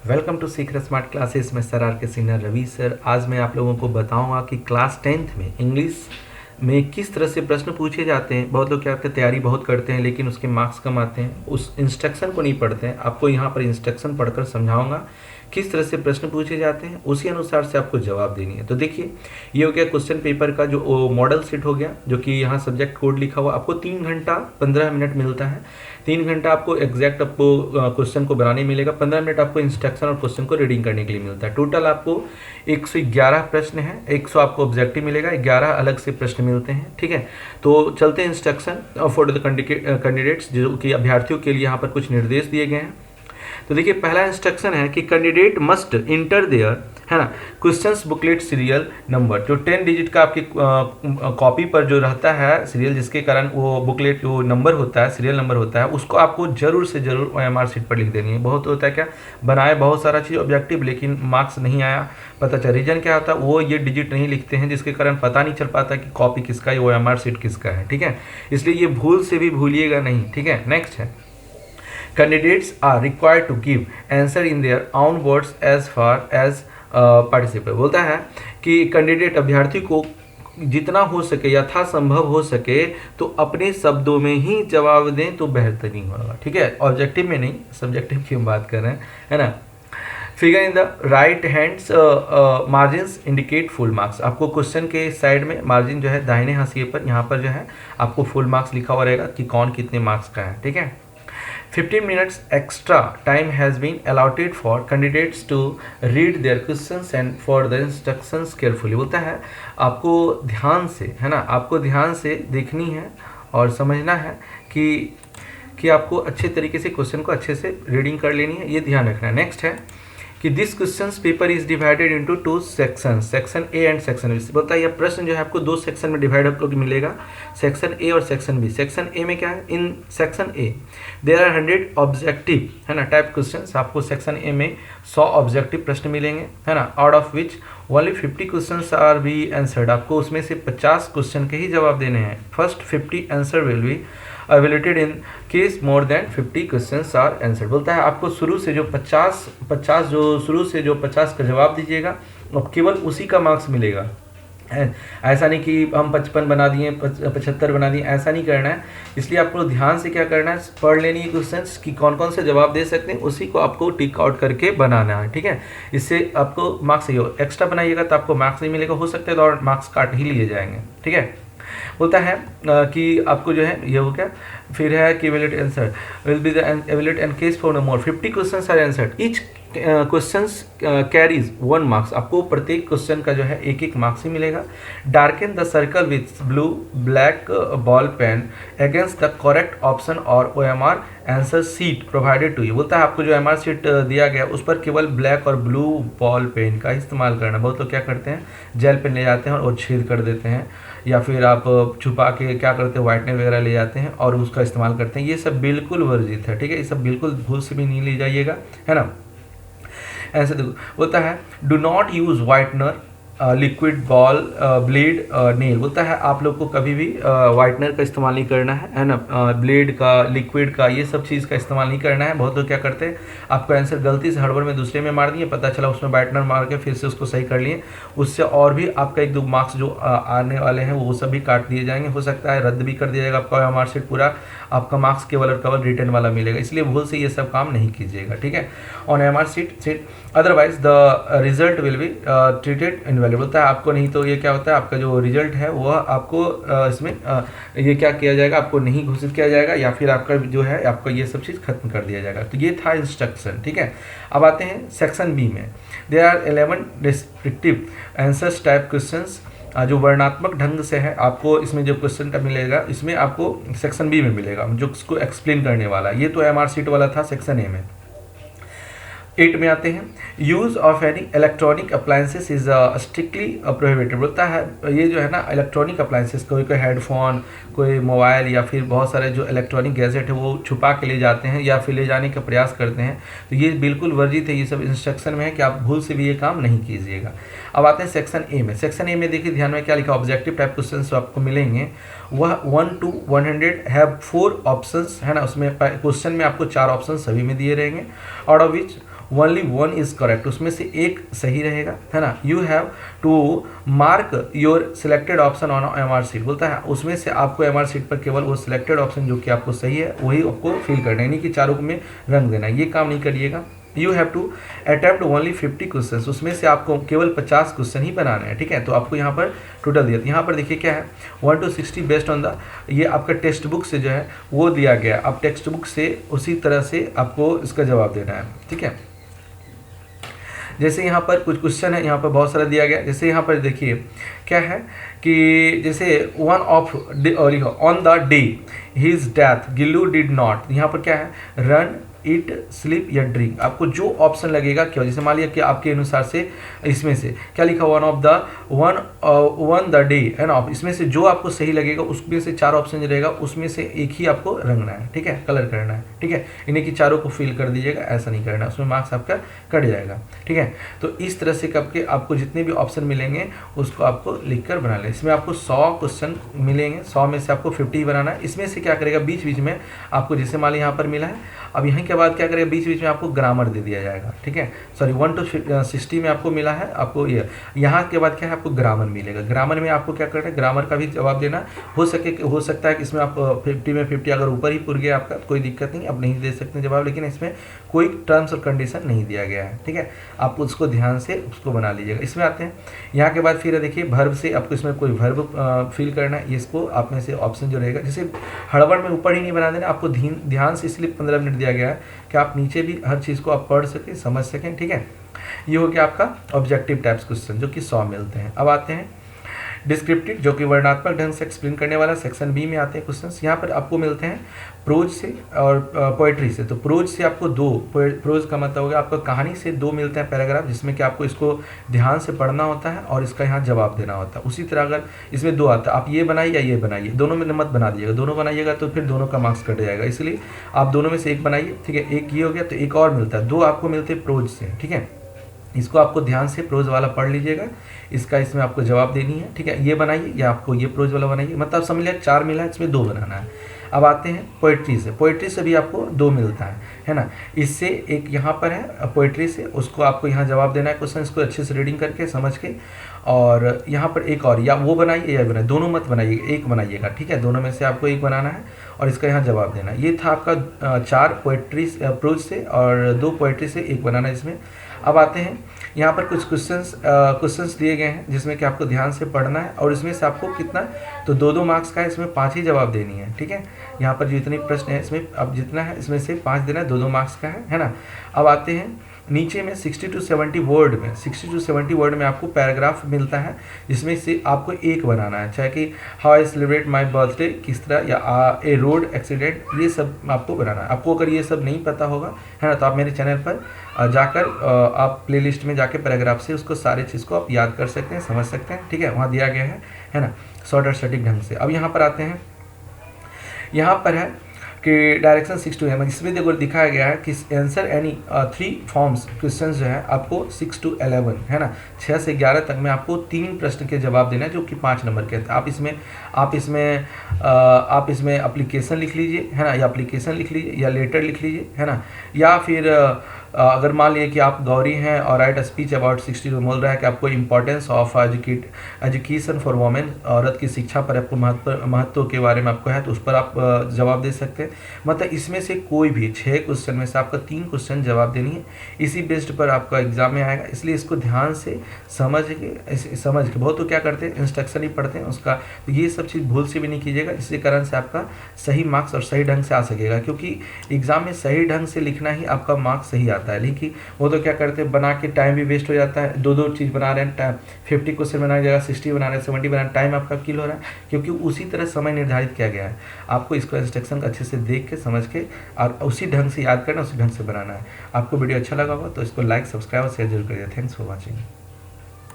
Welcome to सीख smart classes में sir are के सीनियर रवि सर। आज मैं आप लोगों को बताऊंगा कि क्लास 10th में इंग्लिश में किस तरह से प्रश्न पूछे जाते हैं। बहुत लोग क्या करते हैं, तैयारी बहुत करते हैं लेकिन उसके मार्क्स कम आते हैं, उस इंस्ट्रक्शन को नहीं पढ़ते हैं। आपको यहाँ पर इंस्ट्रक्शन पढ़कर समझाऊंगा किस तरह से प्रश्न पूछे जाते हैं, उसी अनुसार से आपको जवाब देनी है। तो देखिए, ये हो गया क्वेश्चन पेपर का जो मॉडल सेट हो गया, जो कि यहाँ सब्जेक्ट कोड लिखा हुआ। आपको 3 घंटा 15 मिनट मिलता है। 3 घंटा आपको एग्जैक्ट आपको क्वेश्चन को बनाने मिलेगा, 15 मिनट आपको इंस्ट्रक्शन और क्वेश्चन को रीडिंग करने के लिए मिलता है। टोटल आपको 111 प्रश्न है, 100 आपको ऑब्जेक्टिव मिलेगा, 11 अलग से प्रश्न मिलते हैं। ठीक है, तो चलते हैं इंस्ट्रक्शन फॉर द कैंडिडेट्स, जो कि अभ्यर्थियों के लिए यहाँ पर कुछ निर्देश दिए गए हैं। तो देखिए, पहला इंस्ट्रक्शन है कि कैंडिडेट मस्ट इंटर देयर, है ना, क्वेश्चंस बुकलेट सीरियल नंबर। जो 10 डिजिट का आपकी कॉपी पर जो रहता है सीरियल, जिसके कारण वो बुकलेट जो नंबर होता है, सीरियल नंबर होता है, उसको आपको जरूर से जरूर OMR शीट पर लिख देनी है। बहुत होता है क्या, बनाए बहुत सारा चीज़ ऑब्जेक्टिव लेकिन मार्क्स नहीं आया, पता चला रीजन क्या होता है, वो ये डिजिट नहीं लिखते हैं, जिसके कारण पता नहीं चल पाता कि कॉपी किसका है, OMR शीट किसका है। ठीक है, इसलिए ये भूल से भी भूलिएगा नहीं। ठीक है, नेक्स्ट है, candidates are required to give answer in their own words as far as participate। बोलता है कि कैंडिडेट अभ्यर्थी को जितना हो सके, यथासंभव हो सके तो अपने शब्दों में ही जवाब दें तो बेहतरीन होगा। ठीक है, ऑब्जेक्टिव में नहीं, सब्जेक्टिव की हम बात कर रहे हैं, है ना। Figure in the right hands margins indicate full marks. आपको क्वेश्चन के साइड में मार्जिन जो है दाहिने हाशिए पर, यहाँ पर जो है आपको फुल मार्क्स लिखा हुआ रहेगा कि कौन कितने मार्क्स का है। ठीक है, 15 minutes extra time has been allotted for candidates to read their questions and for the instructions carefully। बोलता है आपको ध्यान से, है ना, आपको ध्यान से देखनी है और समझना है कि आपको अच्छे तरीके से क्वेश्चन को अच्छे से रीडिंग कर लेनी है, ये ध्यान रखना है। नेक्स्ट है कि this question paper is divided into 2 section, section A and section B. बोलता है यह प्रश्न जो है आपको 2 सेक्शन में डिवाइड आप लोग मिलेगा, सेक्शन ए और सेक्शन बी। सेक्शन ए में क्या है, in section A there are 100 objective, है ना, टाइप क्वेश्चन। आपको सेक्शन ए में 100 ऑब्जेक्टिव प्रश्न मिलेंगे, है ना, out of which only 50 question are be answered. आपको उसमें से 50 क्वेश्चन के ही जवाब देने हैं। First 50 answer will be evaluated in case more than 50 questions are answered. बोलता है आपको शुरू से जो 50 का जवाब दीजिएगा, अब केवल उसी का मार्क्स मिलेगा। ऐसा नहीं कि हम 55 बना दिए, 75 बना दिए, ऐसा नहीं करना है। इसलिए आपको ध्यान से क्या करना है, पढ़ लेनी है क्वेश्चंस कि कौन कौन से जवाब दे सकते हैं, उसी को आपको टिक आउट करके बनाना है। ठीक है, इससे आपको मार्क्स सही हो। एक्स्ट्रा बनाइएगा तो आपको मार्क्स नहीं मिलेगा, हो सकता है तो और मार्क्स काट ही लिए जाएंगे। ठीक है, बोलता है कि आपको जो है ये हो गया। फिर है कि evaluate answer will be the evaluate and case for no more 50 questions are answered each questions carries 1 marks. आपको प्रत्येक क्वेश्चन का जो है एक मार्क्स ही मिलेगा। Darken the circle with blue black ball pen against the correct option और OMR answer sheet provided to you. बोलता है आपको जो OMR सीट दिया गया उस पर केवल ब्लैक और ब्लू बॉल पेन का इस्तेमाल करना। बहुत लोग क्या करते हैं, जेल पेन ले जाते हैं और छेद कर देते हैं, या फिर आप छुपा के क्या करते हैं, व्हाइटनर वगैरह ले जाते हैं और उसका इस्तेमाल करते हैं। ये सब बिल्कुल वर्जित है। ठीक है, ये सब बिल्कुल भूल से भी नहीं ले जाइएगा, है ना। ऐसे देखो, बोलता है do not use whitener liquid ball blade nail. बोलता है आप लोग को कभी भी व्हाइटनर का इस्तेमाल नहीं करना है ना, ब्लेड का, लिक्विड का, ये सब चीज़ का इस्तेमाल नहीं करना है। बहुत लोग क्या करते हैं, आपको आंसर गलती से हड़बड़ में दूसरे में मार दिए, पता चला उसमें व्हाइटनर मार के फिर से उसको सही कर लिए, उससे और भी आपका 1-2 मार्क्स जो आने वाले हैं वो सब भी काट दिए जाएंगे। हो सकता है रद्द भी कर दिया जाएगा आपका OMR शीट पूरा, आपका मार्क्स केवल और केवल रिटर्न वाला मिलेगा। इसलिए भूल से ये सब काम नहीं कीजिएगा। ठीक है, on OMR sheet otherwise the result will be treated invalid. बोलता है आपको नहीं तो ये क्या होता है, आपका जो रिजल्ट है वह आपको इसमें ये क्या किया जाएगा, आपको नहीं घोषित किया जाएगा, या फिर आपका जो है आपका ये सब चीज़ खत्म कर दिया जाएगा। तो ये था इंस्ट्रक्शन। ठीक है, अब आते हैं सेक्शन बी में। There are 11 descriptive answers type questions, जो वर्णात्मक ढंग से है। आपको इसमें जो क्वेश्चन का मिलेगा, इसमें आपको सेक्शन बी में मिलेगा, जो उसको एक्सप्लेन करने वाला। ये तो OMR शीट वाला था सेक्शन ए में। 8 में आते हैं, use of any electronic appliances is strictly prohibited. बोलता है ये जो है ना इलेक्ट्रॉनिक अप्लायंसेस, कोई हेडफोन, कोई मोबाइल या फिर बहुत सारे जो इलेक्ट्रॉनिक गैजेट है वो छुपा के ले जाते हैं या फिर ले जाने का प्रयास करते हैं, तो ये बिल्कुल वर्जित है। ये सब इंस्ट्रक्शन में है कि आप भूल से भी ये काम नहीं कीजिएगा। अब आते हैं सेक्शन ए में। सेक्शन ए में देखिए ध्यान में क्या लिखा, ऑब्जेक्टिव टाइप क्वेश्चन आपको मिलेंगे, वह 1 to 100 हैव 4 ऑप्शंस, है ना। उसमें क्वेश्चन में आपको 4 ऑप्शन सभी में दिए रहेंगे, out of which only one is correct, उसमें से एक सही रहेगा, है ना। You have to mark your selected option on MR sheet, बोलता है उसमें से आपको एमआर सीट पर केवल वो सिलेक्टेड ऑप्शन जो कि आपको सही है वही आपको फिल करना है, यानी कि चारों में रंग देना है, ये काम नहीं करिएगा। You have to attempt only 50 question, उसमें से आपको केवल 50 क्वेश्चन ही बनाना है, ठीक है। तो आपको यहाँ पर टोटल दिया, यहाँ पर देखिए क्या है 1 to 60 बेस्ड ऑन द, ये आपका टेक्स्ट बुक से जो है वो दिया गया, आप टेक्स्ट बुक से उसी तरह से आपको इसका जवाब देना है, ठीक है। जैसे यहाँ पर कुछ क्वेश्चन है, यहाँ पर बहुत सारा दिया गया, जैसे यहाँ पर देखिए क्या है कि जैसे one of on the day his death Gillu did not, यहाँ पर क्या है रन, ईट, स्लीप या ड्रिंक, आपको जो ऑप्शन लगेगा क्या, जैसे मान लिया कि आपके अनुसार से इसमें से क्या लिखा वन द डे है ना, इसमें से जो आपको सही लगेगा उसमें से 4 ऑप्शन जो रहेगा उसमें से एक ही आपको रंगना है, ठीक है, कलर करना है, ठीक है। इन्हें की चारों को फिल कर दीजिएगा, ऐसा नहीं करना, उसमें मार्क्स आपका कट जाएगा, ठीक है। तो इस तरह से करके आपको जितने भी ऑप्शन मिलेंगे उसको आपको लिख कर बना लें। इसमें आपको 100 क्वेश्चन मिलेंगे, 100 में से आपको 50 बनाना है। इसमें से क्या करेगा बीच बीच में आपको, जैसे मान ली यहाँ पर मिला है, अब यहाँ के बाद क्या करेगा बीच बीच में आपको ग्रामर दे दिया जाएगा, ठीक है। सॉरी 1 to 60 में आपको मिला है, आपको ये यहाँ के बाद क्या है आपको ग्रामर मिलेगा। ग्रामर में आपको क्या करना है, ग्रामर का भी जवाब देना, हो सकता है कि इसमें आप 50 में 50 अगर ऊपर ही पुर गया आपका कोई दिक्कत नहीं, आप नहीं दे सकते जवाब, लेकिन इसमें कोई टर्म्स और कंडीशन नहीं दिया गया है, ठीक है। आप उसको ध्यान से उसको बना लीजिएगा। इसमें आते हैं यहाँ के बाद फिर देखिए वर्ब से आपको इसमें कोई वर्ब फिल करना है, इसको आप में से ऑप्शन जो रहेगा, जैसे हड़बड़ में ऊपर ही नहीं बना देना, आपको ध्यान से इसलिए 15 मिनट दिया गया है कि आप नीचे भी हर चीज़ को आप पढ़ सकें, समझ सकें, ठीक है। ये हो गया आपका ऑब्जेक्टिव टाइप्स क्वेश्चन जो कि 100 मिलते हैं। अब आते हैं डिस्क्रिप्टिव जो कि वर्णात्मक ढंग से एक्सप्लेन करने वाला, सेक्शन बी में आते हैं क्वेश्चंस। यहाँ पर आपको मिलते हैं प्रोज से और पोएट्री से। तो प्रोज से आपको 2, प्रोज का मतलब होगा आपको कहानी से 2 मिलते हैं पैराग्राफ, जिसमें कि आपको इसको ध्यान से पढ़ना होता है और इसका यहाँ जवाब देना होता है। उसी तरह अगर इसमें 2 आता है, आप ये बनाइए या ये बनाइए, दोनों में मत बना दीजिएगा, दोनों बनाइएगा तो फिर दोनों का मार्क्स कट जाएगा, इसलिए आप दोनों में से एक बनाइए, ठीक है। एक ये हो गया, तो एक और मिलता है, 2 आपको मिलते हैं प्रोज से, ठीक है। इसको आपको ध्यान से प्रोज वाला पढ़ लीजिएगा, इसका इसमें आपको जवाब देनी है, ठीक है। ये बनाइए या आपको ये प्रोज वाला बनाइए, मतलब समझ लिया 4 मिला है, इसमें 2 बनाना है। अब आते हैं पोइट्री से। पोइट्री से भी आपको 2 मिलता है ना। इससे एक यहाँ पर है पोइट्री से, उसको आपको यहाँ जवाब देना है क्वेश्चन, इसको अच्छे से रीडिंग करके समझ के, और यहाँ पर एक और, या वो बनाइए या बनाइए, दोनों मत बनाइएगा, एक बनाइएगा, ठीक है। दोनों में से आपको एक बनाना है और इसका यहाँ जवाब देना है। ये था आपका 4 पोइट्री प्रोज से और 2 पोइट्री से, एक बनाना है इसमें। अब आते हैं यहाँ पर कुछ क्वेश्चंस दिए गए हैं जिसमें कि आपको ध्यान से पढ़ना है, और इसमें से आपको कितना, तो 2-2 मार्क्स का है, इसमें 5 ही जवाब देनी है, ठीक है। यहाँ पर जितने प्रश्न है इसमें अब जितना है इसमें से 5 देना है, 2-2 मार्क्स का है ना। अब आते हैं नीचे में 60 to 70 वर्ड में, 60 to 70 वर्ड में आपको पैराग्राफ मिलता है, जिसमें से आपको एक बनाना है, चाहे कि how I celebrate my birthday किस तरह, या ए रोड एक्सीडेंट, ये सब आपको बनाना है। आपको अगर ये सब नहीं पता होगा है ना, तो आप मेरे चैनल पर जाकर आप प्लेलिस्ट में जाकर पैराग्राफ से उसको सारे चीज़ को आप याद कर सकते हैं, समझ सकते हैं, ठीक है। वहाँ दिया गया है ना, शॉर्ट और सटीक ढंग से। अब यहाँ पर आते हैं, यहाँ पर है कि डायरेक्शन 6 to 11, इसमें देखो दिखाया गया है कि आंसर एनी 3 फॉर्म्स क्वेश्चन जो है आपको 6 to 11 है ना, 6 से 11 तक में आपको 3 प्रश्न के जवाब देना है जो कि 5 नंबर के हैं। आप इसमें एप्लीकेशन लिख लीजिए है ना, या एप्लीकेशन लिख लीजिए या लेटर लिख लीजिए है ना, या फिर अगर मान लीजिए कि आप गौरी हैं और राइट स्पीच अबाउट 60 तो बोल रहा है कि आपको importance of education for women, औरत की शिक्षा पर आपको महत्व के बारे में आपको है, तो उस पर आप जवाब दे सकते हैं। मतलब इसमें से कोई भी 6 क्वेश्चन में से आपका 3 क्वेश्चन जवाब देनी है, इसी बेस्ड पर आपका एग्जाम में आएगा, इसलिए इसको ध्यान से समझ के बहुत तो क्या करते हैं इंस्ट्रक्शन ही पढ़ते हैं उसका, तो ये सब चीज़ भूल से भी नहीं कीजिएगा, इसी कारण से आपका सही मार्क्स और सही ढंग से आ सकेगा, क्योंकि एग्जाम में सही ढंग से लिखना ही आपका मार्क्स सही आता है। लेकिन वो तो क्या करते हैं बना के टाइम भी वेस्ट हो जाता है, 2-2 चीज़ बना रहे हैं, टाइम 50 क्वेश्चन बनाने की जगह 60 बना रहे हैं, 70 बना रहे हैं, टाइम आपका किल हो रहा है, क्योंकि उसी तरह समय निर्धारित किया गया है। आपको इसको इंस्ट्रक्शन अच्छे से देख के समझ के और उसी ढंग से याद करना, उसी ढंग से बनाना है। आपको वीडियो अच्छा लगा होगा तो इसको लाइक, सब्सक्राइब और शेयर जरूर करिए। Thanks for watching.